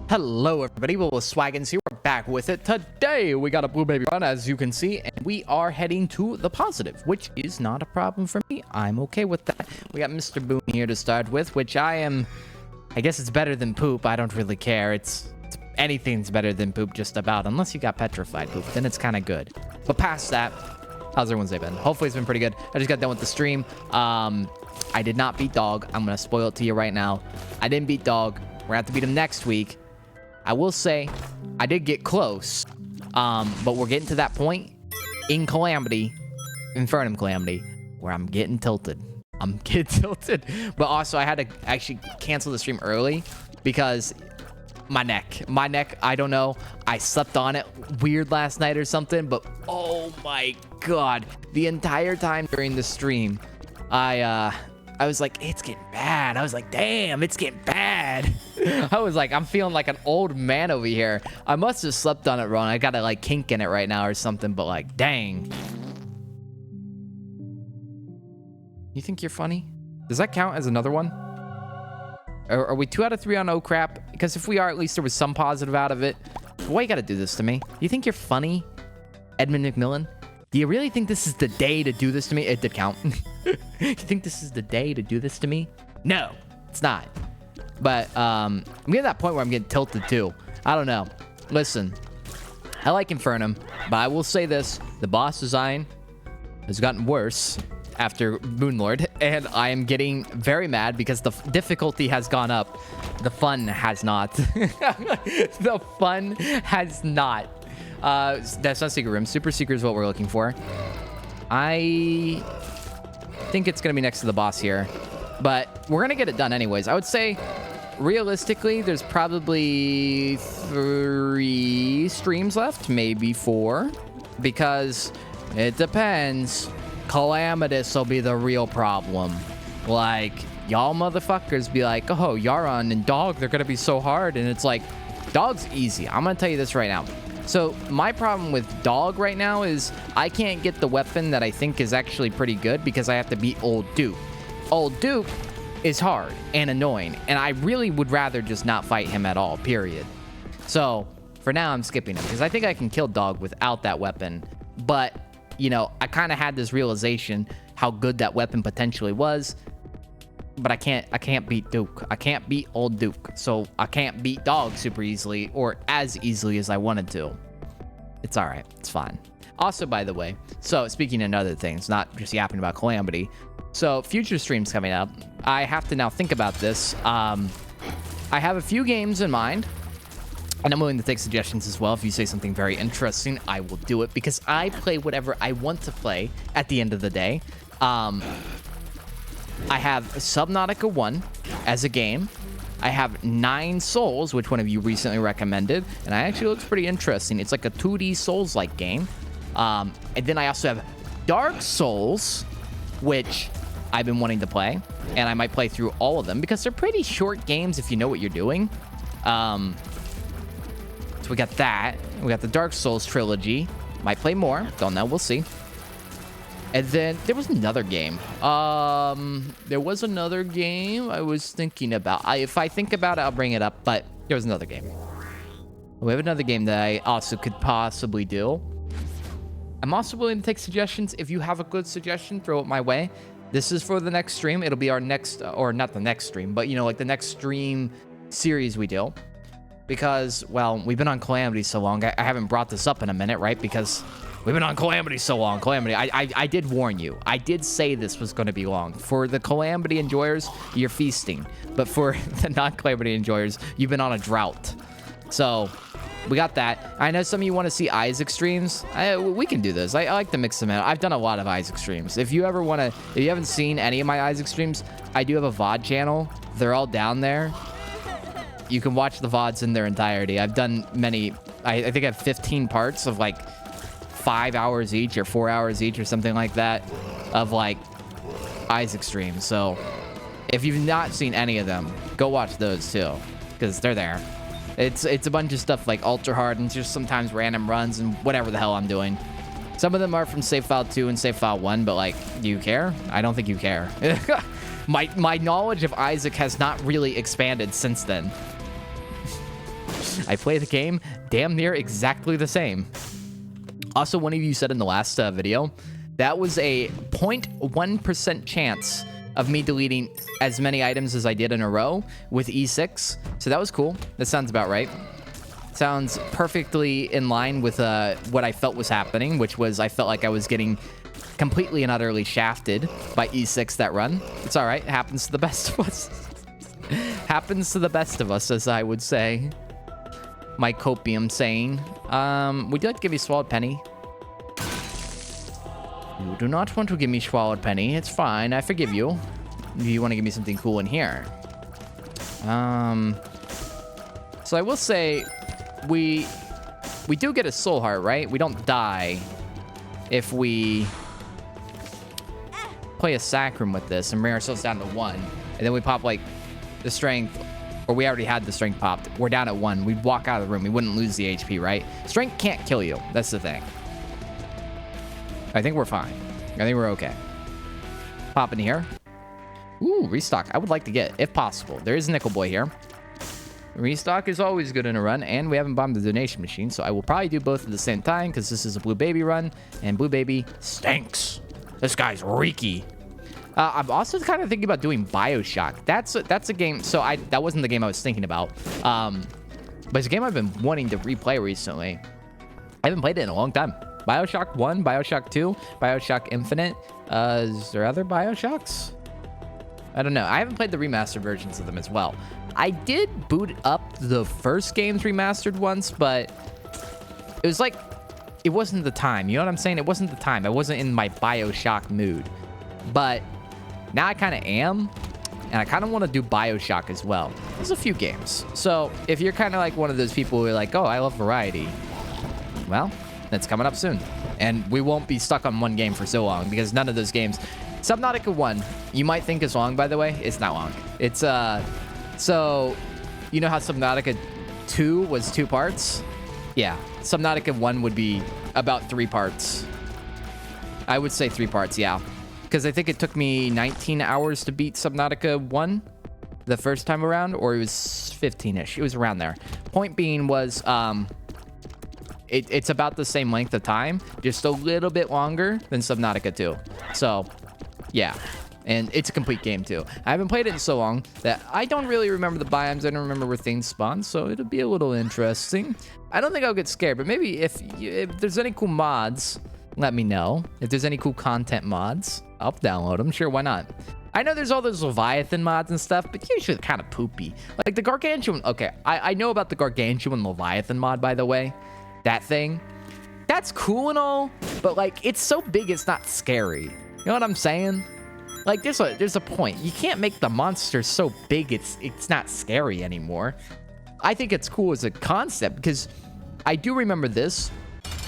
Hello everybody, Will Swaggins here. We're back with it. Today we got a blue baby run, as you can see, and we are heading to the positive, which is not a problem for me. I'm okay with that. We got Mr. Boone here to start with, which I guess it's better than poop. I don't really care. It's anything's better than poop just about, unless you got petrified poop, then it's kind of good. But past that, how's everyone's day been? Hopefully it's been pretty good. I just got done with the stream. I did not beat Dog. I'm gonna spoil it to you right now. I didn't beat Dog. We're gonna have to beat him next week. I will say, I did get close, but we're getting to that point in Infernum Calamity, where I'm getting tilted. But also, I had to actually cancel the stream early because my neck, I don't know. I slept on it weird last night or something, but oh my god. The entire time during the stream, I was like, it's getting bad. I was like, damn, it's getting bad. I was like, I'm feeling like an old man over here. I must have slept on it wrong. I got a like kink in it right now or something, but like, dang. You think you're funny? Does that count as another one? Are we 2 out of 3 on oh crap? Because if we are, at least there was some positive out of it. Why you gotta do this to me? You think you're funny, Edmund McMillan? Do you really think this is the day to do this to me? It did count. You think this is the day to do this to me? No, it's not. But I'm getting to that point where I'm getting tilted too. I don't know. Listen, I like Infernum, but I will say this. The boss design has gotten worse after Moonlord, and I am getting very mad because the difficulty has gone up. The fun has not. The fun has not. That's not Secret Room. Super Secret is what we're looking for. I think it's going to be next to the boss here, but we're going to get it done anyways. I would say, realistically, there's probably 3 streams left, maybe 4, because it depends. Calamitous will be the real problem. Like, y'all motherfuckers be like, oh, Yaron and Dog, they're going to be so hard, and it's like, Dog's easy. I'm going to tell you this right now. So my problem with Dog right now is I can't get the weapon that I think is actually pretty good because I have to beat Old Duke. Old Duke is hard and annoying, and I really would rather just not fight him at all, period. So for now, I'm skipping him because I think I can kill Dog without that weapon. But, you know, I kind of had this realization how good that weapon potentially was. But I can't beat Duke. I can't beat Old Duke. So I can't beat Dog super easily or as easily as I wanted to. It's all right. It's fine. Also, by the way, so speaking of other things, not just yapping about Calamity. So future streams coming up. I have to now think about this. I have a few games in mind. And I'm willing to take suggestions as well. If you say something very interesting, I will do it. Because I play whatever I want to play at the end of the day. I have Subnautica 1 as a game. I have 9 Souls, which one of you recently recommended, and it actually looks pretty interesting. It's like a 2D Souls-like game. And then I also have Dark Souls, which I've been wanting to play, and I might play through all of them because they're pretty short games if you know what you're doing. So we got that. We got the Dark Souls trilogy. Might play more. Don't know. We'll see. And then there was another game. There was another game I was thinking about. If I think about it, I'll bring it up. But there was another game. We have another game that I also could possibly do. I'm also willing to take suggestions. If you have a good suggestion, throw it my way. This is for the next stream. It'll be our next, or not the next stream, but, you know, like the next stream series we do. Because, well, we've been on Calamity so long. I haven't brought this up in a minute, right? Because we've been on Calamity so long. Calamity, I did warn you. I did say this was going to be long. For the Calamity enjoyers, you're feasting. But for the non-Calamity enjoyers, you've been on a drought. So, we got that. I know some of you want to see Isaac streams. We can do this. I like to mix them in. I've done a lot of Isaac streams. If you ever want to, if you haven't seen any of my Isaac streams, I do have a VOD channel. They're all down there. You can watch the VODs in their entirety. I've done many. I think I have 15 parts of like 5 hours each or 4 hours each or something like that of like Isaac streams. So if you've not seen any of them, go watch those too because they're there. It's a bunch of stuff like ultra hard and just sometimes random runs and whatever the hell I'm doing. Some of them are from Save File 2 and Save File 1, but like, do you care? I don't think you care. My knowledge of Isaac has not really expanded since then. I play the game damn near exactly the same. Also, one of you said in the last video, that was a 0.1% chance of me deleting as many items as I did in a row with E6. So that was cool. That sounds about right. Sounds perfectly in line with what I felt was happening, which was I felt like I was getting completely and utterly shafted by E6 that run. It's all right. It happens to the best of us. Happens to the best of us, as I would say. My copium saying. Would you like to give me Swallowed Penny? You do not want to give me Swallowed Penny. It's fine. I forgive you. You want to give me something cool in here. So I will say we do get a soul heart, right? We don't die if we play a sacrum with this and bring ourselves down to 1. And then we pop like the strength, or we already had the strength popped. We're down at 1. We'd walk out of the room. We wouldn't lose the HP, right? Strength can't kill you. That's the thing. I think we're fine. I think we're okay. Pop in here. Ooh, restock. I would like to get, if possible. There is a Nickel Boy here. Restock is always good in a run, and we haven't bombed the donation machine, so I will probably do both at the same time because this is a Blue Baby run, and Blue Baby stinks. This guy's reeky. I'm also kind of thinking about doing BioShock. That's a game. So that wasn't the game I was thinking about. But it's a game I've been wanting to replay recently. I haven't played it in a long time. BioShock 1, BioShock 2, BioShock Infinite. Is there other BioShocks? I don't know. I haven't played the remastered versions of them as well. I did boot up the first games remastered once, but it was like, it wasn't the time. You know what I'm saying? It wasn't the time. I wasn't in my BioShock mood. But now I kind of am, and I kind of want to do BioShock as well. There's a few games. So if you're kind of like one of those people who are like, oh, I love variety, well, that's coming up soon. And we won't be stuck on one game for so long because none of those games... Subnautica 1, you might think is long, by the way. It's not long. It's, so, you know how Subnautica 2 was 2 parts? Yeah, Subnautica 1 would be about 3 parts. I would say 3 parts, yeah. Because I think it took me 19 hours to beat Subnautica 1 the first time around, or it was 15-ish. It was around there. Point being was, it's about the same length of time, just a little bit longer than Subnautica 2. So, yeah. And it's a complete game, too. I haven't played it in so long that I don't really remember the biomes. I don't remember where things spawn, so it'll be a little interesting. I don't think I'll get scared, but maybe if there's any cool mods, let me know. If there's any cool content mods, I'll download them. Sure, why not? I know there's all those Leviathan mods and stuff, but usually they're kind of poopy. Like the Gargantuan... Okay, I know about the Gargantuan Leviathan mod, by the way. That thing. That's cool and all, but, like, it's so big it's not scary. You know what I'm saying? Like, there's a point. You can't make the monster so big it's not scary anymore. I think it's cool as a concept because I do remember this.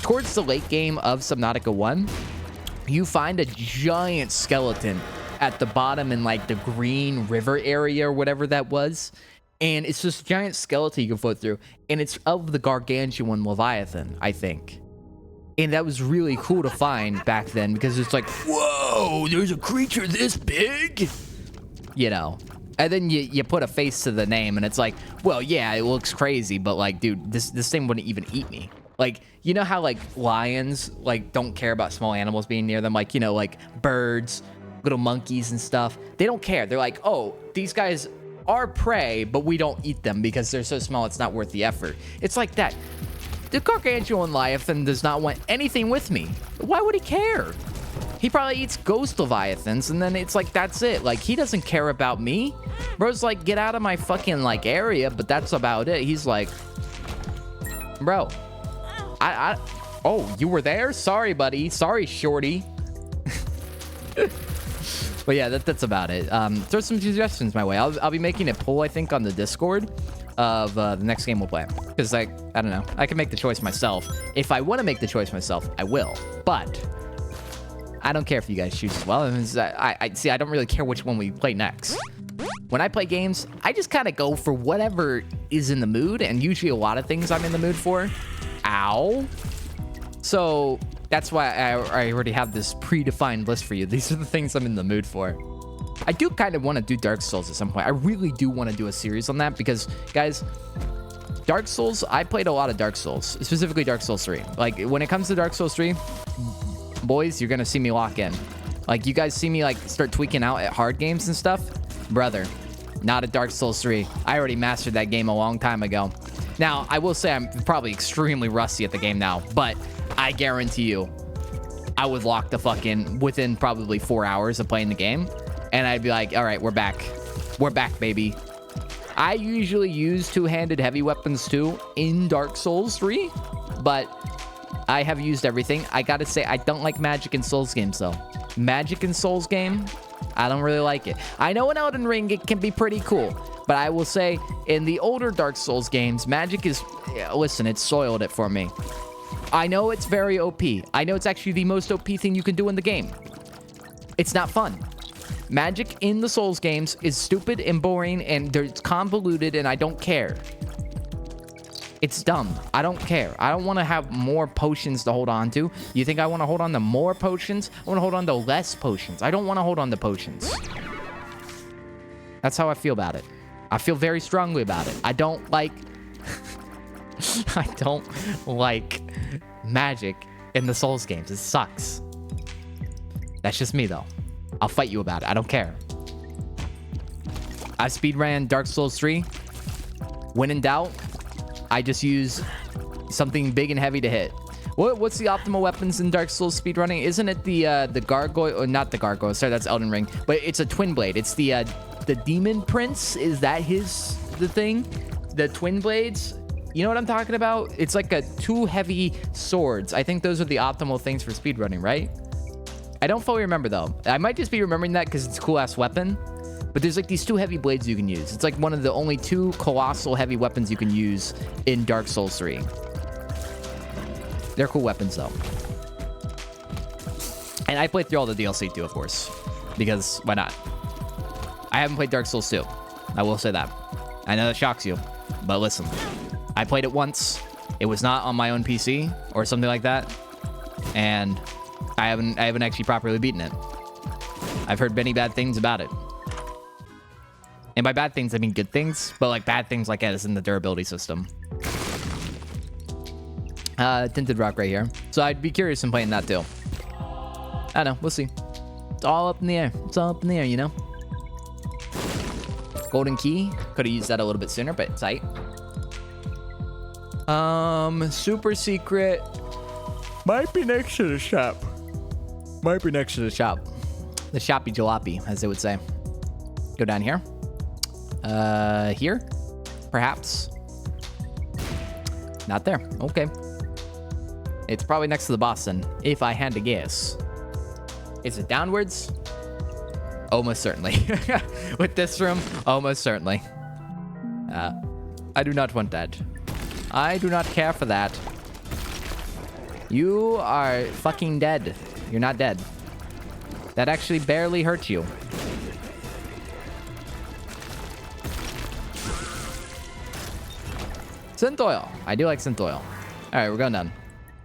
Towards the late game of Subnautica 1, you find a giant skeleton at the bottom in, like, the green river area or whatever that was. And it's this giant skeleton you can float through. And it's of the Gargantuan Leviathan, I think. And that was really cool to find back then because it's like, whoa, there's a creature this big? You know. And then you put a face to the name and it's like, well, yeah, it looks crazy, but like, dude, this thing wouldn't even eat me. Like, you know how like lions like don't care about small animals being near them? Like, you know, like birds, little monkeys and stuff. They don't care. They're like, oh, these guys are prey, but we don't eat them because they're so small it's not worth the effort. It's like that. The Gargantuan Leviathan does not want anything with me. Why would he care? He probably eats ghost Leviathans, and then it's like, that's it. Like, he doesn't care about me. Bro's like, get out of my fucking, like, area, but that's about it. He's like, bro, oh, you were there? Sorry, buddy. Sorry, shorty. But yeah, that's about it. Throw some suggestions my way. I'll be making a poll, I think, on the Discord of the next game we'll play. Because, like, I don't know. I can make the choice myself. If I want to make the choice myself, I will. But I don't care if you guys choose as well. I don't really care which one we play next. When I play games, I just kind of go for whatever is in the mood. And usually a lot of things I'm in the mood for. Ow. So that's why I already have this predefined list for you. These are the things I'm in the mood for. I do kind of want to do Dark Souls at some point. I really do want to do a series on that because, guys, Dark Souls, I played a lot of Dark Souls, specifically Dark Souls 3. Like, when it comes to Dark Souls 3, boys, you're going to see me lock in. Like, you guys see me, like, start tweaking out at hard games and stuff? Brother, not at Dark Souls 3. I already mastered that game a long time ago. Now, I will say I'm probably extremely rusty at the game now, but I guarantee you, I would lock the fucking within probably 4 hours of playing the game, and I'd be like, all right, we're back. We're back, baby. I usually use two-handed heavy weapons too in Dark Souls 3, but I have used everything. I gotta say, I don't like magic in Souls games though. Magic in Souls game, I don't really like it. I know in Elden Ring it can be pretty cool, but I will say in the older Dark Souls games, magic is, listen, it soiled it for me. I know it's very OP. I know it's actually the most OP thing you can do in the game. It's not fun. Magic in the Souls games is stupid and boring, and it's convoluted, and I don't care. It's dumb. I don't care. I don't want to have more potions to hold on to. You think I want to hold on to more potions? I want to hold on to less potions. I don't want to hold on to potions. That's how I feel about it. I feel very strongly about it. I don't like... I don't like magic in the Souls games. It sucks. That's just me, though. I'll fight you about it. I don't care. I speedran Dark Souls 3. When in doubt, I just use something big and heavy to hit. What's the optimal weapons in Dark Souls speedrunning? Isn't it the gargoyle? Or not the gargoyle. Sorry, that's Elden Ring. But it's a twin blade. It's the Demon Prince. Is that the thing? The twin blades? You know what I'm talking about? It's like two heavy swords. I think those are the optimal things for speedrunning, right? I don't fully remember, though. I might just be remembering that because it's a cool-ass weapon. But there's, like, these two heavy blades you can use. It's, like, one of the only two colossal heavy weapons you can use in Dark Souls 3. They're cool weapons, though. And I played through all the DLC, too, of course. Because, why not? I haven't played Dark Souls 2. I will say that. I know that shocks you. But listen. I played it once. It was not on my own PC or something like that. And... I haven't actually properly beaten it. I've heard many bad things about it. And by bad things, I mean good things. But like bad things like as in the durability system. Tinted Rock right here. So I'd be curious in playing that too. I don't know. We'll see. It's all up in the air. It's all up in the air, you know? Golden Key. Could have used that a little bit sooner, but it's tight. Super secret. Might be next to the shop. Might be next to the shop. The shoppy jalopy, as they would say. Go down here. Here? Perhaps. Not there. Okay. It's probably next to the boss then, if I had to guess. Is it downwards? Almost certainly. With this room, almost certainly. I do not want that. I do not care for that. You are fucking dead. You're not dead. That actually barely hurt you. Synth oil. I do like synth oil. All right, we're going down.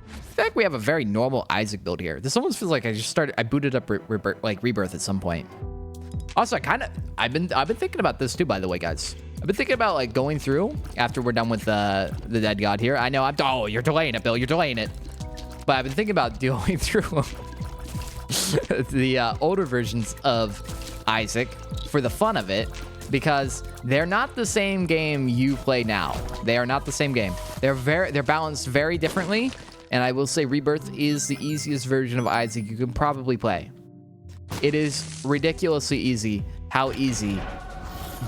I feel like we have a very normal Isaac build here. This almost feels like I booted up Rebirth at some point. Also, I've been thinking about this too, by the way, guys. I've been thinking about like going through after we're done with the Dead God here. I know oh, you're delaying it, Bill. You're delaying it. But I've been thinking about going through the older versions of Isaac for the fun of it, because they're not the same game you play now. They are not the same game. They're balanced very differently, and I will say Rebirth is the easiest version of Isaac you can probably play. It is ridiculously easy how easy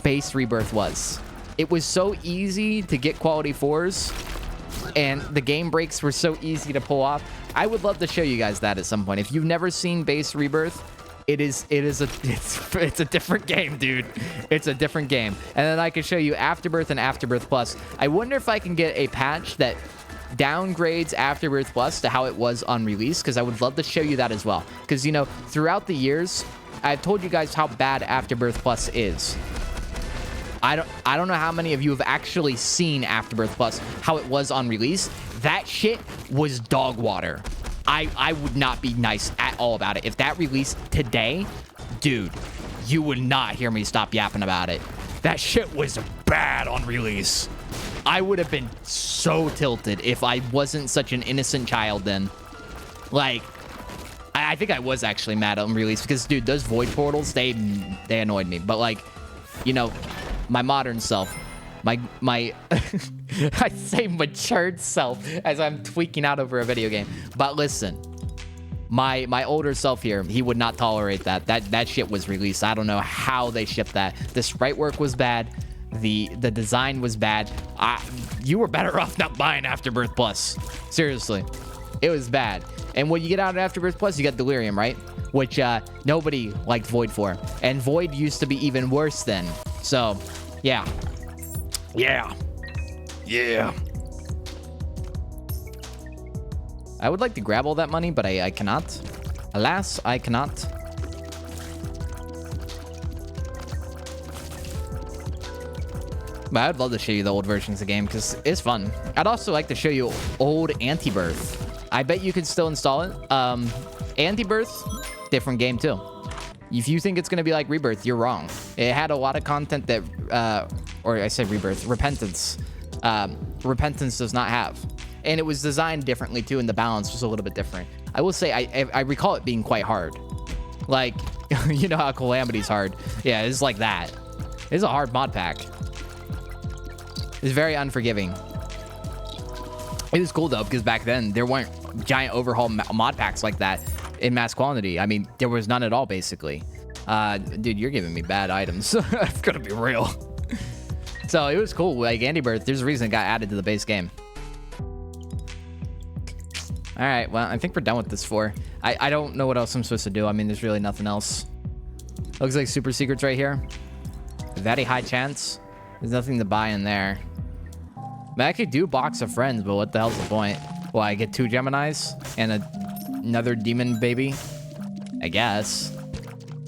base Rebirth was. It was so easy to get quality 4s, and the game breaks were so easy to pull off. I would love to show you guys that at some point. If you've never seen base Rebirth, it's a different game, dude. It's a different game. And then I can show you Afterbirth and Afterbirth Plus. I wonder if I can get a patch that downgrades Afterbirth Plus to how it was on release, because I would love to show you that as well. Because, you know, throughout the years, I've told you guys how bad Afterbirth Plus is. I don't know how many of you have actually seen Afterbirth Plus, how it was on release. That shit was dog water. I would not be nice at all about it. If that released today, dude, you would not hear me stop yapping about it. That shit was bad on release. I would have been so tilted if I wasn't such an innocent child then. Like, I think I was actually mad at release because, dude, those void portals, they annoyed me. But, like, you know, my modern self, my I say matured self as I'm tweaking out over a video game. But listen, my older self here, he would not tolerate that. That shit was released. I don't know how they shipped that. The sprite work was bad. The design was bad. You were better off not buying Afterbirth Plus. Seriously, it was bad. And what you get out of Afterbirth Plus, you got Delirium, right? Which nobody liked Void for. And Void used to be even worse then. So, yeah. Yeah. Yeah. I would like to grab all that money, but I cannot. Alas, I cannot. But I'd love to show you the old versions of the game because it's fun. I'd also like to show you old Antibirth. I bet you could still install it. Antibirth, different game too. If you think it's going to be like Rebirth, you're wrong. It had a lot of content that, or I said Rebirth, Repentance. Repentance does not have. And it was designed differently too, and the balance was a little bit different. I will say, I recall it being quite hard. Like, you know how Calamity's hard. Yeah, it's like that. It's a hard mod pack. It's very unforgiving. It was cool though, because back then there weren't giant overhaul mod packs like that in mass quantity. I mean, there was none at all, basically. Dude, you're giving me bad items. It's gonna be real. So it was cool. Like Antibirth, there's a reason it got added to the base game. All right, well, I think we're done with this floor. I don't know what else I'm supposed to do. I mean, there's really nothing else. Looks like super secrets right here. Very high chance. There's nothing to buy in there. I mean, I could do Box of Friends, but what the hell's the point? Well, I get 2 Geminis and another Demon Baby, I guess.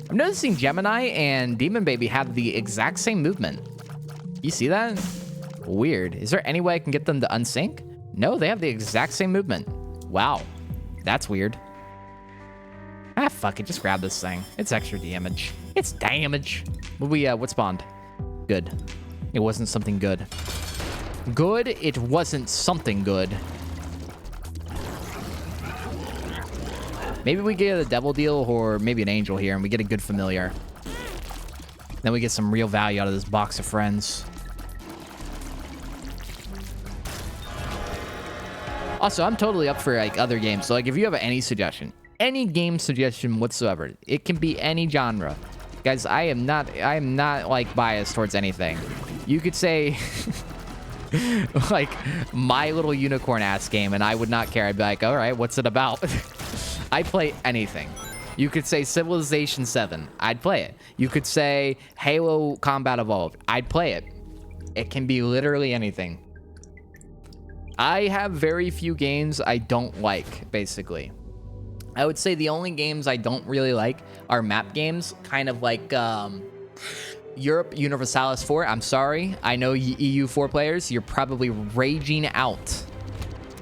I'm noticing Gemini and Demon Baby have the exact same movement. You see that? Weird. Is there any way I can get them to unsync? No, they have the exact same movement. Wow. That's weird. Ah, fuck it. Just grab this thing. It's extra damage. It's damage. What spawned? Good. It wasn't something good. Good. It wasn't something good. Maybe we get a devil deal or maybe an angel here and we get a good familiar. Then we get some real value out of this box of friends. Also, I'm totally up for like other games. So like if you have any suggestion, any game suggestion whatsoever, it can be any genre. Guys, I am not like biased towards anything. You could say like My Little Unicorn ass game and I would not care. I'd be like, all right, what's it about? I play anything. You could say Civilization 7. I'd play it. You could say Halo Combat Evolved. I'd play it. It can be literally anything. I have very few games I don't like, basically. I would say the only games I don't really like are map games, kind of like Europe Universalis 4. I'm sorry. I know EU4 players, you're probably raging out.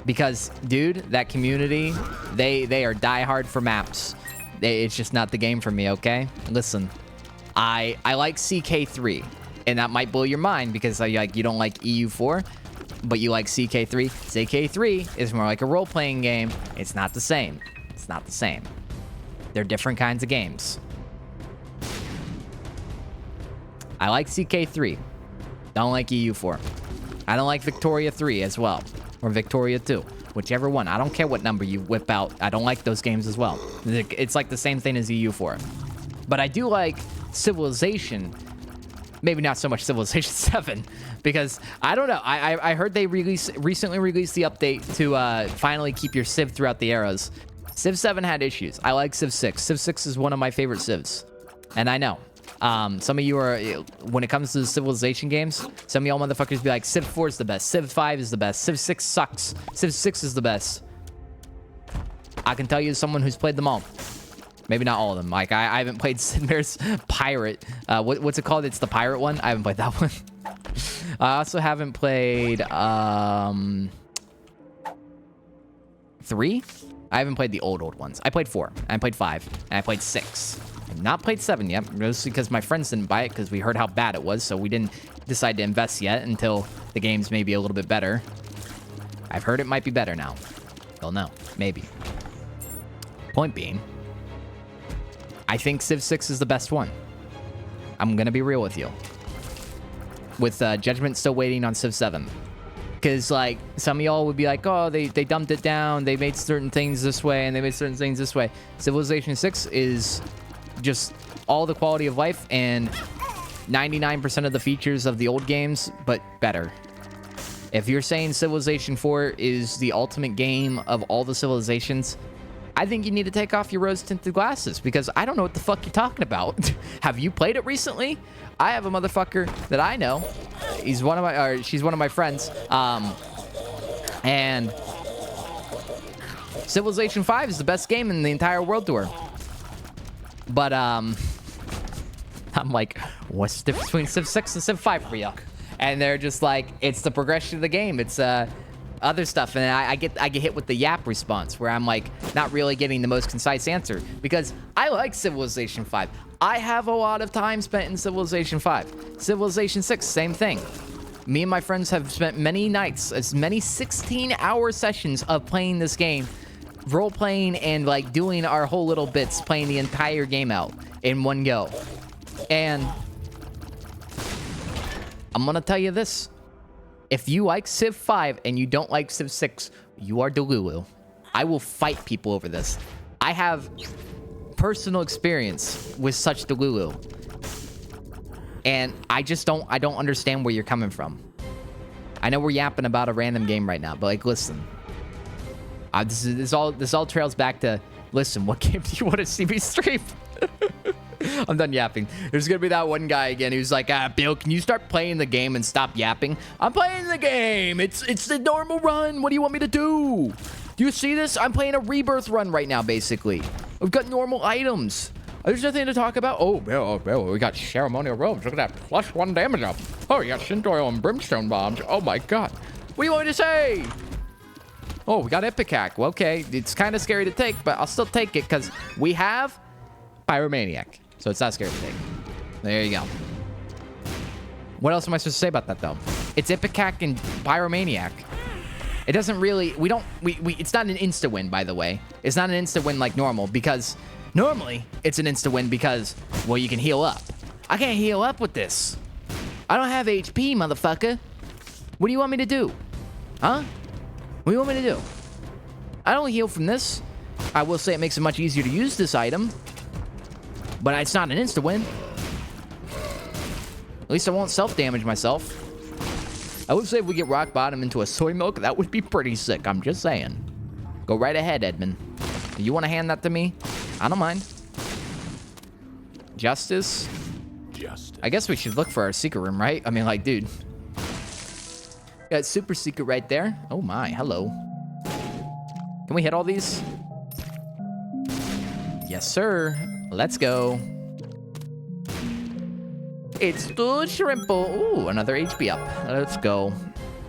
Because, dude, that community, they are diehard for maps. It's just not the game for me, okay? Listen, I like CK3, and that might blow your mind because you don't like EU4, but you like CK3. CK3 is more like a role-playing game. It's not the same. It's not the same. They're different kinds of games. I like CK3. Don't like EU4. I don't like Victoria 3 as well. Or Victoria 2. Whichever one. I don't care what number you whip out. I don't like those games as well. It's like the same thing as EU4. But I do like Civilization. Maybe not so much Civilization 7. Because, I don't know. I heard they recently released the update to finally keep your Civ throughout the eras. Civ 7 had issues. I like Civ 6. Civ 6 is one of my favorite Civs. And I know. Some of you are, when it comes to the Civilization games, some of y'all motherfuckers be like, Civ 4 is the best, Civ 5 is the best, Civ 6 sucks, Civ 6 is the best. I can tell you as someone who's played them all. Maybe not all of them. Like, I haven't played Sid Meier's Pirate. What's it called? It's the pirate one? I haven't played that one. I also haven't played, 3? I haven't played the old ones. I played 4, and I played 5, and I played 6. Not played 7 yet, mostly because my friends didn't buy it because we heard how bad it was, so we didn't decide to invest yet until the game's maybe a little bit better. I've heard it might be better now. Don't know. Maybe. Point being, I think Civ 6 is the best one. I'm going to be real with you. With Judgment still waiting on Civ 7. Because, like, some of y'all would be like, oh, they dumped it down. They made certain things this way, and they made certain things this way. Civilization 6 is just all the quality of life and 99% of the features of the old games, but better. If you're saying Civilization 4 is the ultimate game of all the civilizations, I think you need to take off your rose-tinted glasses, because I don't know what the fuck you're talking about. Have you played it recently? I have a motherfucker that I know. She's one of my friends. And Civilization 5 is the best game in the entire world to her. But, I'm like, what's the difference between Civ 6 and Civ 5 for you? And they're just like, it's the progression of the game. It's, other stuff. And I get hit with the yap response, where I'm, like, not really getting the most concise answer. Because I like Civilization 5. I have a lot of time spent in Civilization 5. Civilization 6, same thing. Me and my friends have spent many nights, as many 16-hour sessions of playing this game, role-playing and, like, doing our whole little bits, playing the entire game out in one go. And I'm gonna tell you this. If you like Civ 5 and you don't like Civ 6, you are Delulu. I will fight people over this. I have personal experience with such Delulu. And I don't understand where you're coming from. I know we're yapping about a random game right now, but, like, listen. This all trails back to, listen, what game do you want to see me stream? I'm done yapping. There's gonna be that one guy again who's like, Bill, can you start playing the game and stop yapping? I'm playing the game. It's the normal run. What do you want me to do? Do you see this? I'm playing a rebirth run right now, basically. We've got normal items. There's nothing to talk about. Oh, Bill, we got ceremonial robes. Look at that. +1 damage up. Oh, you got Shinto oil and brimstone bombs. Oh, my God. What do you want me to say? Oh, we got Epic Hack. Well, okay, it's kind of scary to take, but I'll still take it because we have Pyromaniac. So it's not scary to take. There you go. What else am I supposed to say about that, though? It's Epic Hack and Pyromaniac. It doesn't really... It's not an insta-win, by the way. It's not an insta-win like normal, because... Normally, it's an insta-win because, well, you can heal up. I can't heal up with this. I don't have HP, motherfucker. What do you want me to do? Huh? What do you want me to do? I don't heal from this. I will say it makes it much easier to use this item. But it's not an insta-win. At least I won't self-damage myself. I would say if we get rock bottom into a soy milk, that would be pretty sick. I'm just saying. Go right ahead, Edmund. You want to hand that to me? I don't mind. Justice? I guess we should look for our secret room, right? I mean, like, dude. Got super secret right there. Oh my, hello. Can we hit all these? Yes, sir. Let's go. It's the Shrimple. Ooh, another HP up. Let's go.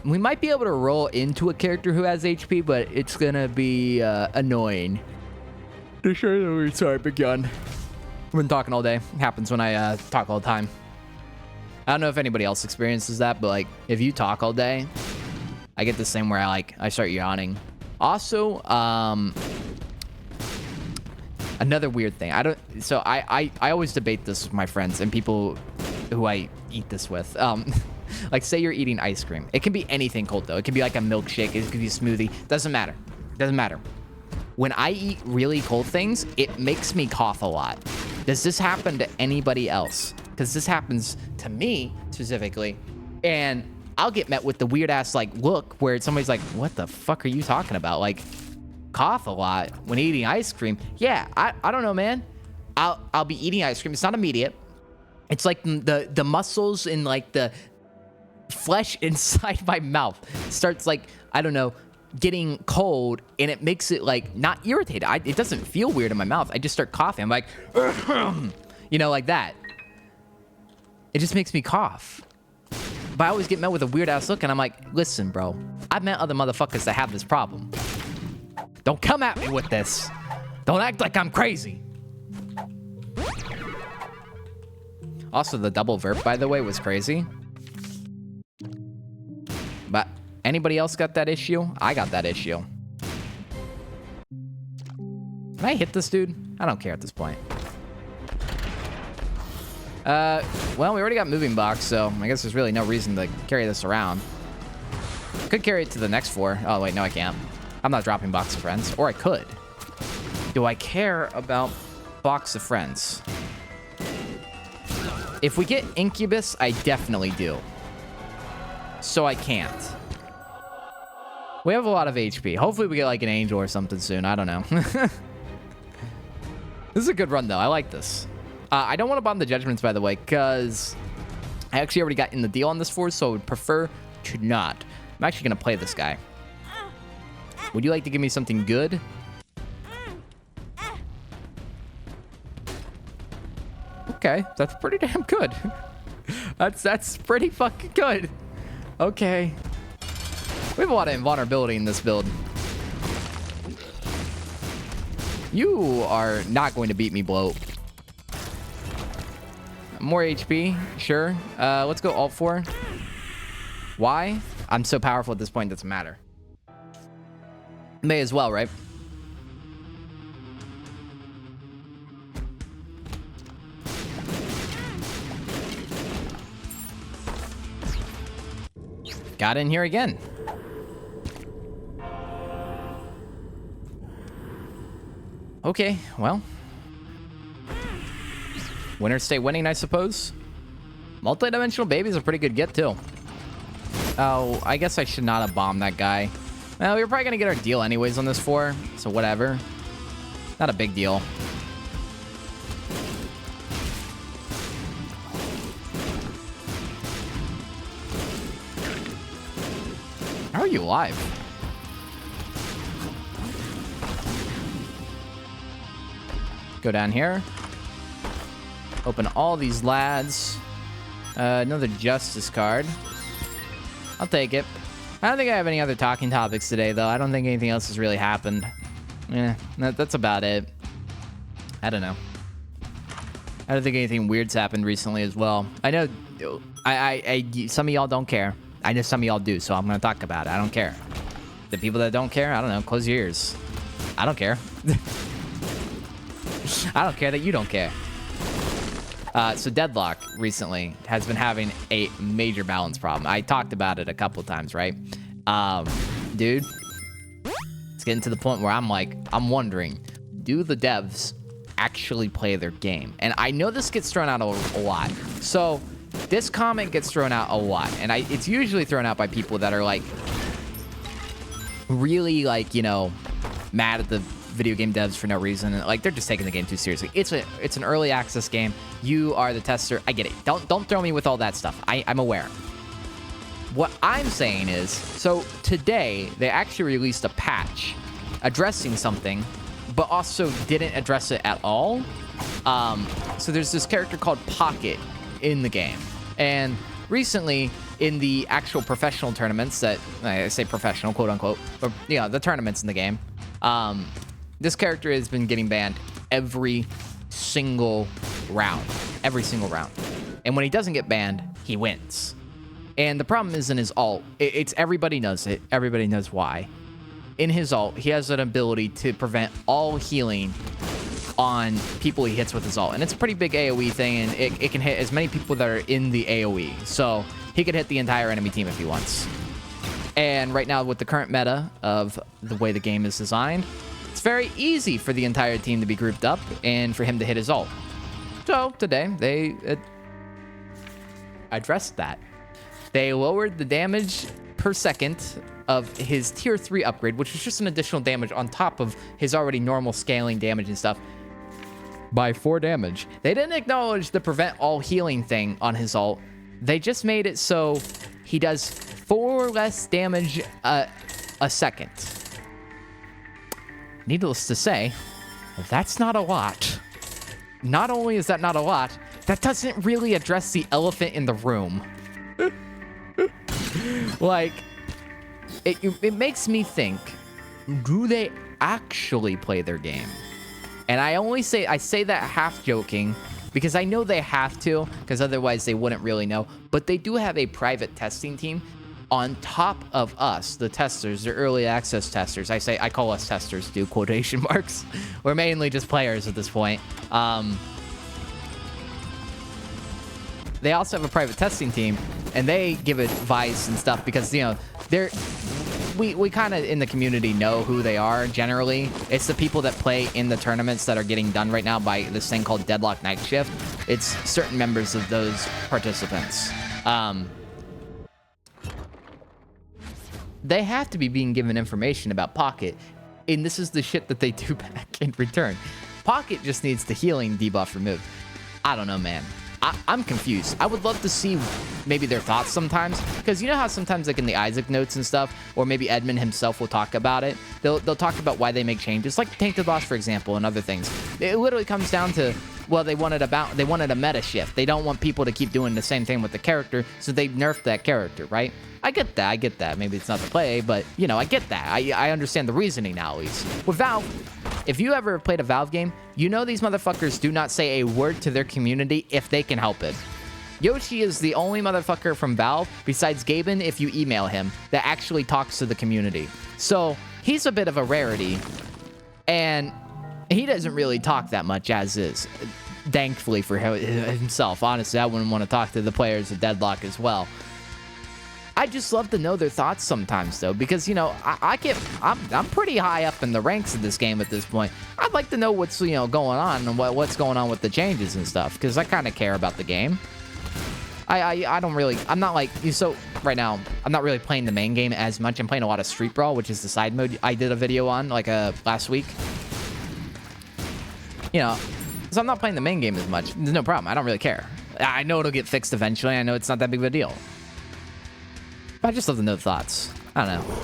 We might be able to roll into a character who has HP, but it's gonna be annoying. To sure that we're sorry, big gun. We've been talking all day. It happens when I talk all the time. I don't know if anybody else experiences that, but, like, if you talk all day, I get this thing where I start yawning. Also, another weird thing. I always debate this with my friends and people who I eat this with. Like, say you're eating ice cream. It can be anything cold, though. It can be like a milkshake. It could be a smoothie. Doesn't matter. Doesn't matter. When I eat really cold things, it makes me cough a lot. Does this happen to anybody else? Because this happens to me, specifically. And I'll get met with the weird-ass, like, look where somebody's like, what the fuck are you talking about? Like, cough a lot when eating ice cream. Yeah, I don't know, man. I'll be eating ice cream. It's not immediate. It's like the muscles in, like, the flesh inside my mouth starts, like, I don't know, getting cold, and it makes it, like, not irritated. It doesn't feel weird in my mouth. I just start coughing. I'm like, you know, like that. It just makes me cough. But I always get met with a weird-ass look, and I'm like, listen, bro. I've met other motherfuckers that have this problem. Don't come at me with this. Don't act like I'm crazy. Also, the double verb, by the way, was crazy. But anybody else got that issue? I got that issue. Can I hit this dude? I don't care at this point. Well, we already got moving box, so I guess there's really no reason to carry this around. Could carry it to the next floor. Oh, wait, no, I can't. I'm not dropping box of friends. Or I could. Do I care about box of friends? If we get Incubus, I definitely do. So I can't. We have a lot of HP. Hopefully we get like an angel or something soon. I don't know. This is a good run, though. I like this. I don't want to bomb the Judgments, by the way, because I actually already got in the deal on this force, so I would prefer to not. I'm actually going to play this guy. Would you like to give me something good? Okay, that's pretty damn good. That's pretty fucking good. Okay. We have a lot of invulnerability in this build. You are not going to beat me, bloat. More HP, sure. Let's go Alt 4. Why? I'm so powerful at this point, it doesn't matter. May as well, right? Got in here again. Okay, well. Winners stay winning, I suppose. Multi-dimensional baby's a pretty good get, too. Oh, I guess I should not have bombed that guy. Well, we were probably going to get our deal anyways on this 4, so whatever. Not a big deal. How are you alive? Go down here. Open all these lads. Another Justice card. I'll take it. I don't think I have any other talking topics today, though. I don't think anything else has really happened. Yeah, that's about it. I don't know. I don't think anything weird's happened recently as well. I know some of y'all don't care. I know some of y'all do, so I'm going to talk about it. I don't care. The people that don't care, I don't know, close your ears. I don't care. I don't care that you don't care. So Deadlock recently has been having a major balance problem. I talked about it a couple of times, right? Dude, it's getting to the point where I'm wondering, do the devs actually play their game? And I know this gets thrown out a lot. So this comment gets thrown out a lot. And it's usually thrown out by people that are like, really like, you know, mad at the video game devs for no reason. Like, they're just taking the game too seriously. It's an early access game. You are the tester. I get it. Don't throw me with all that stuff. I'm aware. What I'm saying is, so today they actually released a patch addressing something, but also didn't address it at all. So there's this character called Pocket in the game, and recently in the actual professional tournaments that I say professional, quote unquote, but you know, the tournaments in the game, this character has been getting banned every single round. Every single round. And when he doesn't get banned, he wins. And the problem is in his ult. It's everybody knows it. Everybody knows why. In his ult, he has an ability to prevent all healing on people he hits with his ult. And it's a pretty big AoE thing, and it can hit as many people that are in the AoE. So he could hit the entire enemy team if he wants. And right now, with the current meta of the way the game is designed, it's very easy for the entire team to be grouped up and for him to hit his ult. So today, they addressed that. They lowered the damage per second of his tier 3 upgrade, which was just an additional damage on top of his already normal scaling damage and stuff, by 4 damage. They didn't acknowledge the prevent all healing thing on his ult. They just made it so he does 4 less damage a second. Needless to say, that's not a lot. Not only is that not a lot, that doesn't really address the elephant in the room. Like, it makes me think, do they actually play their game? And I say that half joking because I know they have to, because otherwise they wouldn't really know. But they do have a private testing team on top of us, the testers, the early access testers. I call us testers, do quotation marks. We're mainly just players at this point. They also have a private testing team, and they give advice and stuff because, you know, we kind of in the community know who they are generally. It's the people that play in the tournaments that are getting done right now by this thing called Deadlock Night Shift. It's certain members of those participants. They have to be being given information about Pocket, and this is the shit that they do back in return. Pocket just needs the healing debuff removed. I don't know, man. I'm confused. I would love to see maybe their thoughts sometimes, because you know how sometimes like in the Isaac notes and stuff, or maybe Edmund himself will talk about it. They'll talk about why they make changes, like Tainted Boss, for example, and other things. It literally comes down to, well, they wanted a meta shift. They don't want people to keep doing the same thing with the character, so they nerfed that character, right? I get that. Maybe it's not the play, but, you know, I get that. I understand the reasoning now, at least. With Valve, if you ever played a Valve game, you know these motherfuckers do not say a word to their community if they can help it. Yoshi is the only motherfucker from Valve, besides Gaben, if you email him, that actually talks to the community. So, he's a bit of a rarity, and he doesn't really talk that much as is. Thankfully for himself. Honestly, I wouldn't want to talk to the players of Deadlock as well. I just love to know their thoughts sometimes, though, because, you know, I'm pretty high up in the ranks of this game at this point. I'd like to know what's, you know, going on and what's going on with the changes and stuff, because I kind of care about the game. I don't really, I'm not like, so right now, I'm not really playing the main game as much. I'm playing a lot of Street Brawl, which is the side mode I did a video on, like, last week. You know, so I'm not playing the main game as much. There's no problem. I don't really care. I know it'll get fixed eventually. I know it's not that big of a deal. I just love to know the thoughts. I don't know.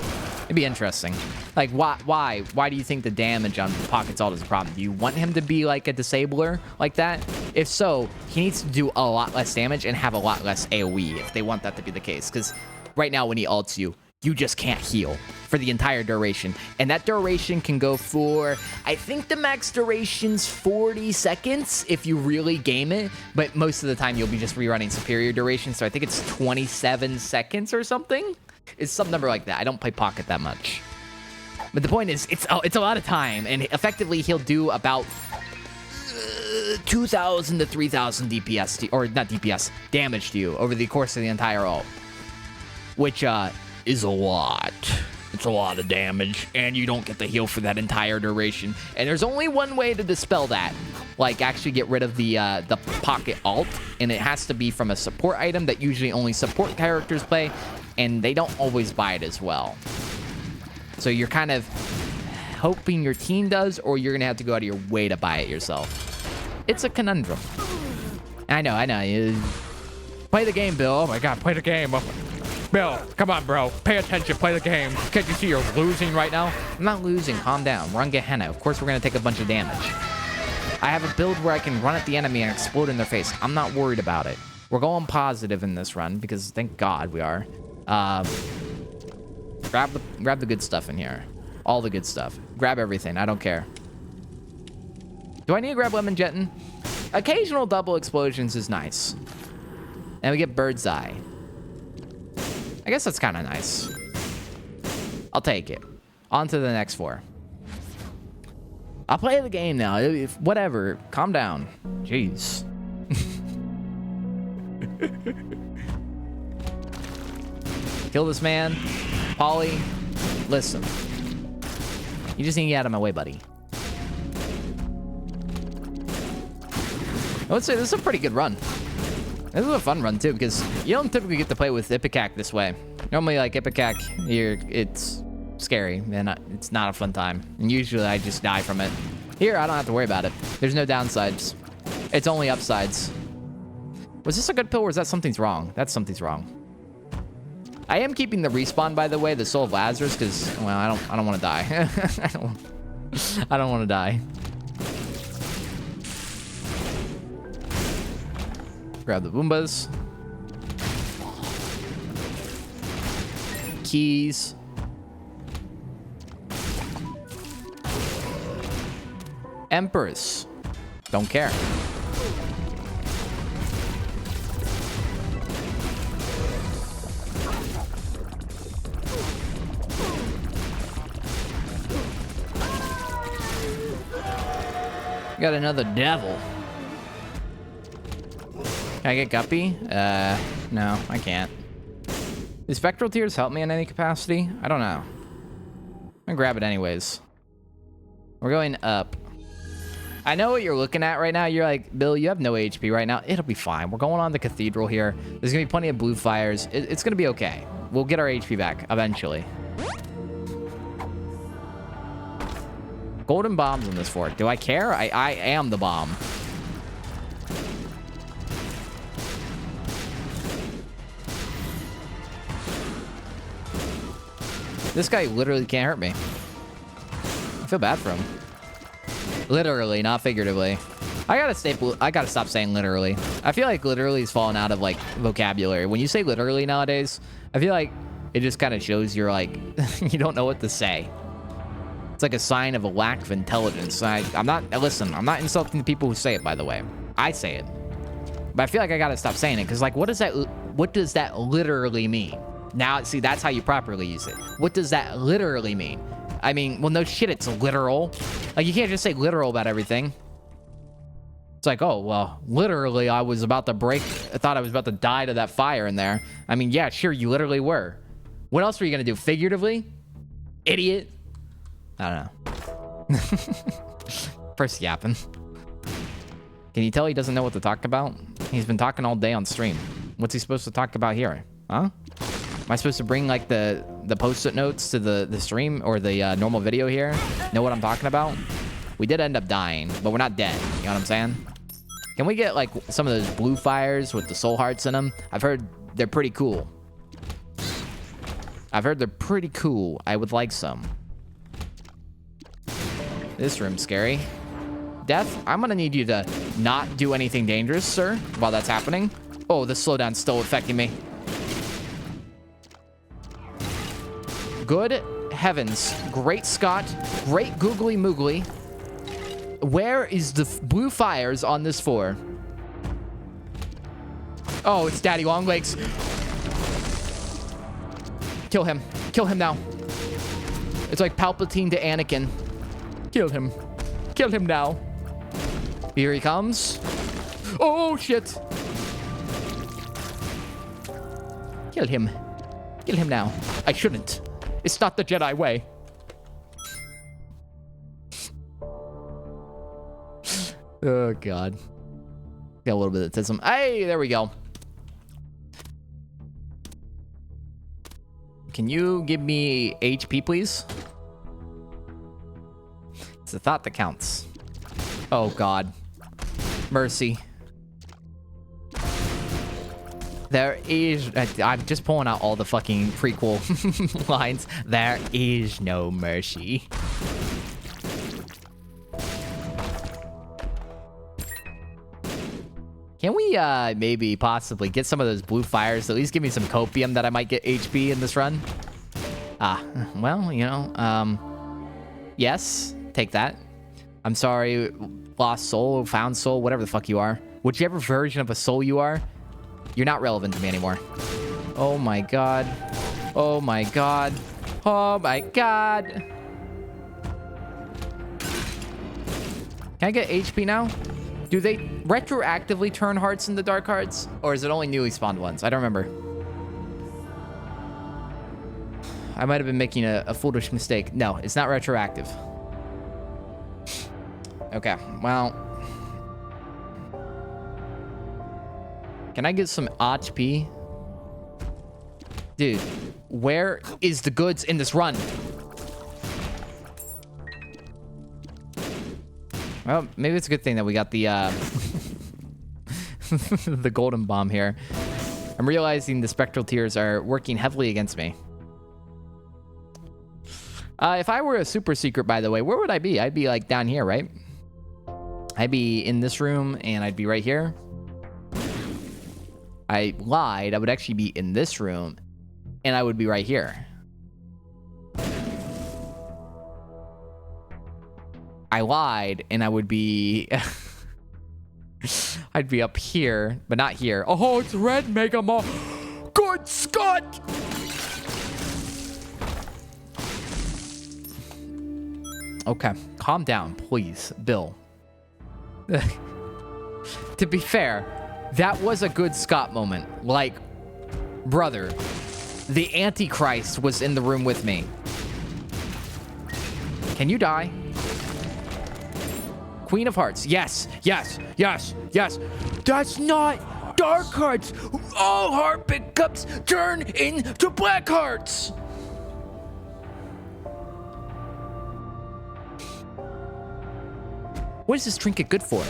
It'd be interesting. Like, why do you think the damage on Pocket's ult is a problem? Do you want him to be like a disabler like that? If so, he needs to do a lot less damage and have a lot less AoE if they want that to be the case. Because right now when he ults you, you just can't heal for the entire duration. And that duration can go for, I think the max duration's 40 seconds if you really game it. But most of the time you'll be just rerunning superior duration. So I think it's 27 seconds or something. It's some number like that. I don't play Pocket that much. But the point is, it's a lot of time. And effectively he'll do about 2,000 to 3,000 DPS, or not DPS, damage to you over the course of the entire ult. Which, is a lot. It's a lot of damage, and you don't get the heal for that entire duration. And there's only one way to dispel that, like actually get rid of the Pocket ult, and it has to be from a support item that usually only support characters play, and they don't always buy it as well. So you're kind of hoping your team does, or you're gonna have to go out of your way to buy it yourself. It's a conundrum. I know. Play the game, Bill. Oh my god, play the game. Bill, come on, bro. Pay attention. Play the game. Can't you see you're losing right now? I'm not losing. Calm down. We're on Gehenna. Of course, we're going to take a bunch of damage. I have a build where I can run at the enemy and explode in their face. I'm not worried about it. We're going positive in this run because thank God we are. Grab the good stuff in here. All the good stuff. Grab everything. I don't care. Do I need to grab Lemon Jetton? Occasional double explosions is nice. And we get Bird's Eye. I guess that's kind of nice. I'll take it. On to the next 4. I'll play the game now. Whatever. Calm down. Jeez. Kill this man. Polly, listen. You just need to get out of my way, buddy. I would say this is a pretty good run. This is a fun run, too, because you don't typically get to play with Ipecac this way. Normally, like, Ipecac, it's scary, and it's not a fun time. And usually, I just die from it. Here, I don't have to worry about it. There's no downsides. It's only upsides. Was this a good pill, or is that something's wrong? That's something's wrong. I am keeping the respawn, by the way, the Soul of Lazarus, because, well, I don't want to die. I don't want to die. Grab the Boombas. Keys. Empress. Don't care. Got another devil. Can I get Guppy? No, I can't. Do spectral tears help me in any capacity? I don't know. I'm gonna grab it anyways. We're going up. I know what you're looking at right now. You're like, Bill, you have no HP right now. It'll be fine. We're going on the cathedral here. There's gonna be plenty of blue fires. It's gonna be okay. We'll get our HP back eventually. Golden bombs in this fort. Do I care? I am the bomb. This guy literally can't hurt me. I feel bad for him. Literally, not figuratively. I gotta stop saying literally. I feel like literally is falling out of like vocabulary. When you say literally nowadays, I feel like it just kind of shows you're like you don't know what to say. It's like a sign of a lack of intelligence. I'm not insulting the people who say it, by the way. I say it. But I feel like I gotta stop saying it, because like what does that literally mean? Now, see, that's how you properly use it. What does that literally mean? I mean, well, no shit, it's literal. Like, you can't just say literal about everything. It's like, oh, well, literally, I was about to break. I thought I was about to die to that fire in there. I mean, yeah, sure, you literally were. What else were you going to do? Figuratively? Idiot. I don't know. First yapping. Can you tell he doesn't know what to talk about? He's been talking all day on stream. What's he supposed to talk about here? Huh? Am I supposed to bring like the post-it notes to the stream or the normal video here? Know what I'm talking about? We did end up dying, but we're not dead. You know what I'm saying? Can we get like some of those blue fires with the soul hearts in them? I've heard they're pretty cool. I would like some. This room's scary. Death, I'm gonna need you to not do anything dangerous, sir, while that's happening. Oh, the slowdown's still affecting me. Good heavens. Great Scott. Great googly moogly. Where is the blue fires on this floor? Oh, it's Daddy Longlegs. Kill him. Kill him now. It's like Palpatine to Anakin. Kill him. Kill him now. Here he comes. Oh, shit. Kill him. Kill him now. I shouldn't. It's not the Jedi way. Oh, God. Got a little bit of tism. Hey, there we go. Can you give me HP, please? It's the thought that counts. Oh, God. Mercy. There is... I'm just pulling out all the fucking prequel lines. There is no mercy. Can we maybe possibly get some of those blue fires to at least give me some copium that I might get HP in this run? Well, you know, yes, take that. I'm sorry, lost soul, found soul, whatever the fuck you are. Whichever version of a soul you are, you're not relevant to me anymore. Oh my God. Oh my God. Oh my God. Can I get HP now? Do they retroactively turn hearts into dark hearts? Or is it only newly spawned ones? I don't remember. I might have been making a foolish mistake. No, it's not retroactive. Okay, well. Can I get some HP? Dude, where is the goods in this run? Well, maybe it's a good thing that we got the the golden bomb here. I'm realizing the spectral tears are working heavily against me. If I were a super secret, by the way, where would I be? I'd be like down here, right? I'd be in this room and I'd be right here. I lied. I would actually be in this room and I would be right here. I lied and I would be I'd be up here, but not here. Oh, it's red Mega Mall. Good Scott! Okay, calm down, please, Bill. To be fair, that was a good Scott moment. Like, brother, the Antichrist was in the room with me. Can you die? Queen of Hearts. Yes, yes, yes, yes. That's not dark hearts. All heart pickups turn into black hearts. What is this trinket good for?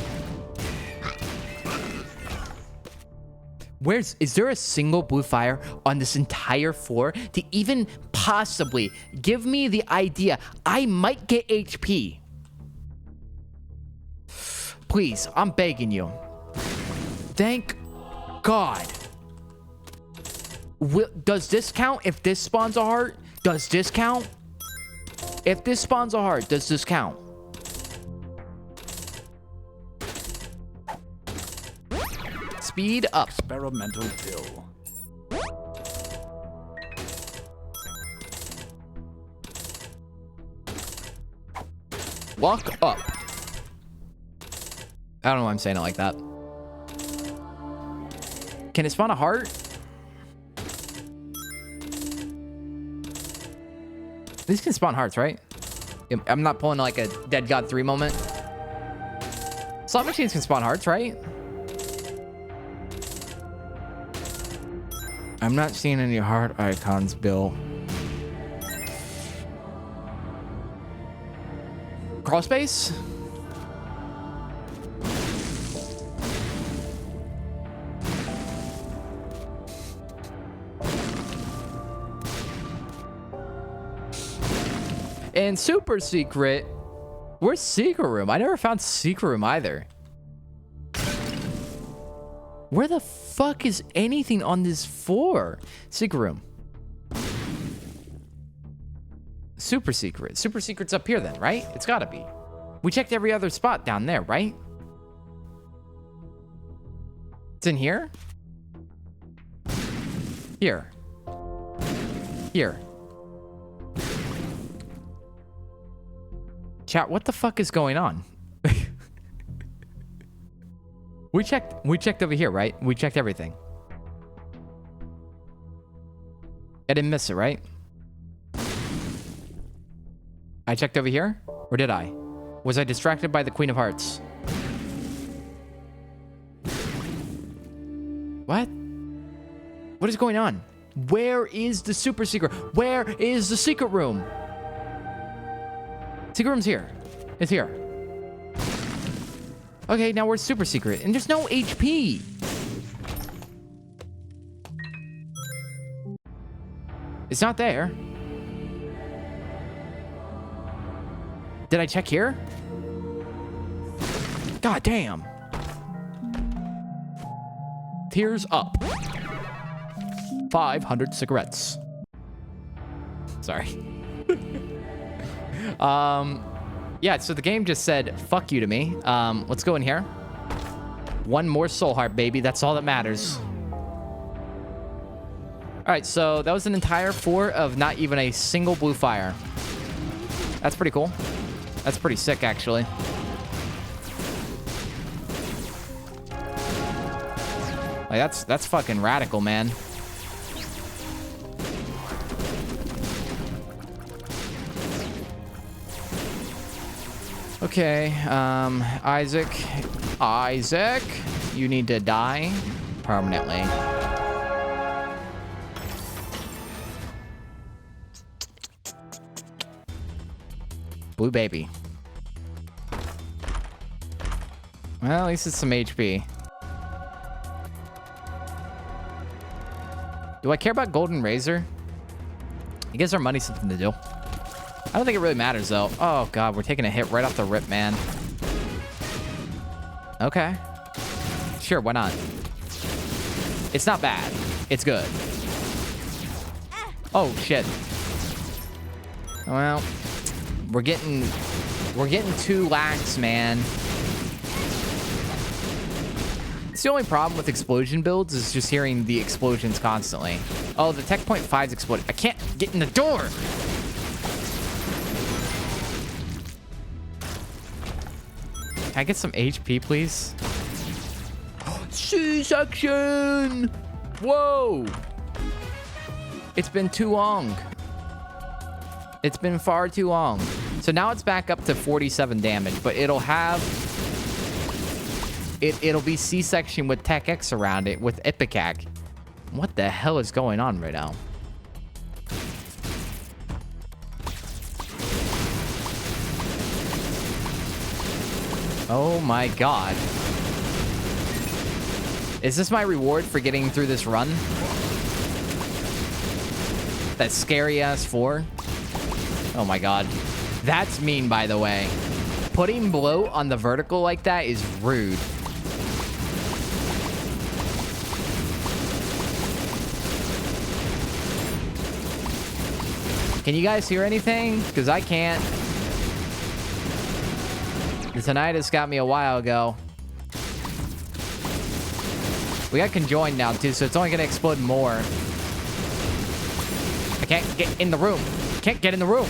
Is there a single blue fire on this entire floor to even possibly give me the idea I might get HP? Please, I'm begging you. Thank God. Does this count if this spawns a heart? Does this count? If this spawns a heart, does this count? Speed up. Experimental pill. Walk up. I don't know why I'm saying it like that. Can it spawn a heart? These can spawn hearts, right? I'm not pulling like a Dead God 3 moment. Slot machines can spawn hearts, right? I'm not seeing any heart icons, Bill. Crawl space? And super secret. Where's secret room? I never found secret room either. Where the fuck is anything on this floor? Secret room. Super secret. Super secret's up here then, right? It's gotta be. We checked every other spot down there, right? It's in here? Here. Here. Chat, what the fuck is going on? We checked over here, right? We checked everything. I didn't miss it, right? I checked over here? Or did I? Was I distracted by the Queen of Hearts? What? What is going on? Where is the super secret? Where is the secret room? Secret room's here. It's here. Okay, now we're super secret. And there's no HP. It's not there. Did I check here? God damn. Tears up. 500 cigarettes. Sorry. Yeah, so the game just said, fuck you to me. Let's go in here. One more soul heart, baby. That's all that matters. All right, so that was an entire floor of not even a single blue fire. That's pretty cool. That's pretty sick, actually. Like, that's fucking radical, man. Okay, Isaac, you need to die permanently. Blue baby. Well, at least it's some HP. Do I care about Golden Razor? I guess our money's something to do. I don't think it really matters, though. Oh, God, we're taking a hit right off the rip, man. Okay. Sure, why not? It's not bad. It's good. Oh, shit. Well, we're getting too lax, man. It's the only problem with explosion builds is just hearing the explosions constantly. Oh, the Tech Point 5's exploded. I can't get in the door. Can I get some HP, please? C-section! Whoa! It's been too long. It's been far too long. So now it's back up to 47 damage, but it'll have... It'll be C-section with Tech X around it with Ipecac. What the hell is going on right now? Oh my god. Is this my reward for getting through this run? That scary ass 4? Oh my god. That's mean, by the way. Putting bloat on the vertical like that is rude. Can you guys hear anything? Because I can't. The tinnitus got me a while ago. We got conjoined now, too, so it's only going to explode more. I can't get in the room. Can't get in the room.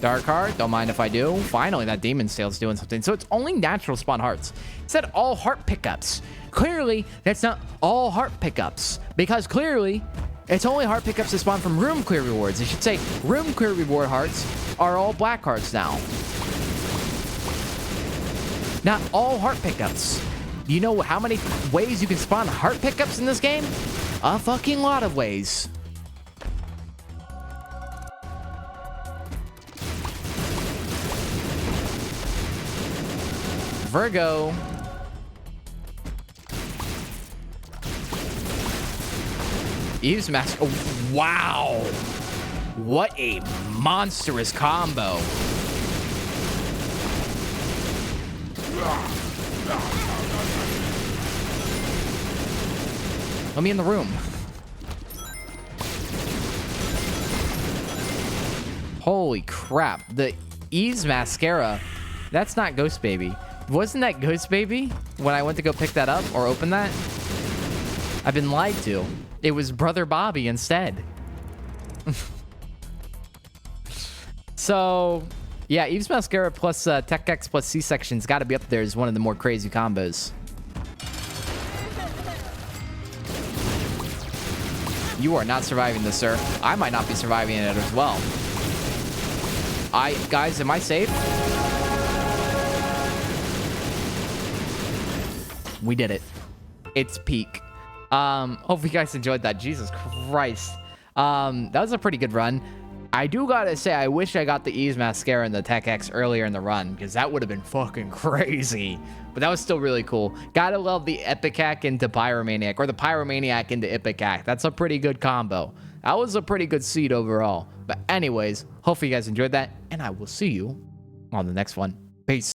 Dark heart, don't mind if I do. Finally, that demon's tail's doing something. So it's only natural spawn hearts. It said all heart pickups. Clearly, that's not all heart pickups. Because clearly, it's only heart pickups that spawn from room clear rewards. It should say room clear reward hearts are all black hearts now. Not all heart pickups. Do you know how many ways you can spawn heart pickups in this game? A fucking lot of ways. Virgo. Eve's Mask. Oh, wow. What a monstrous combo. Let me in the room. Holy crap. The Eve's Mascara. That's not Ghost Baby. Wasn't that Ghost Baby when I went to go pick that up or open that? I've been lied to. It was Brother Bobby instead. So, yeah, Eve's Mascara plus Tech X plus C-section's got to be up there as one of the more crazy combos. You are not surviving this, sir. I might not be surviving it as well. Guys, am I safe? We did it. It's peak. Hope you guys enjoyed that. Jesus Christ. That was a pretty good run. I do gotta say, I wish I got the Eve's Mascara and the Tech X earlier in the run, because that would have been fucking crazy. But that was still really cool. Gotta love the Ipecac into Pyromaniac, or the Pyromaniac into Ipecac. That's a pretty good combo. That was a pretty good seed overall. But anyways, hopefully you guys enjoyed that, and I will see you on the next one. Peace.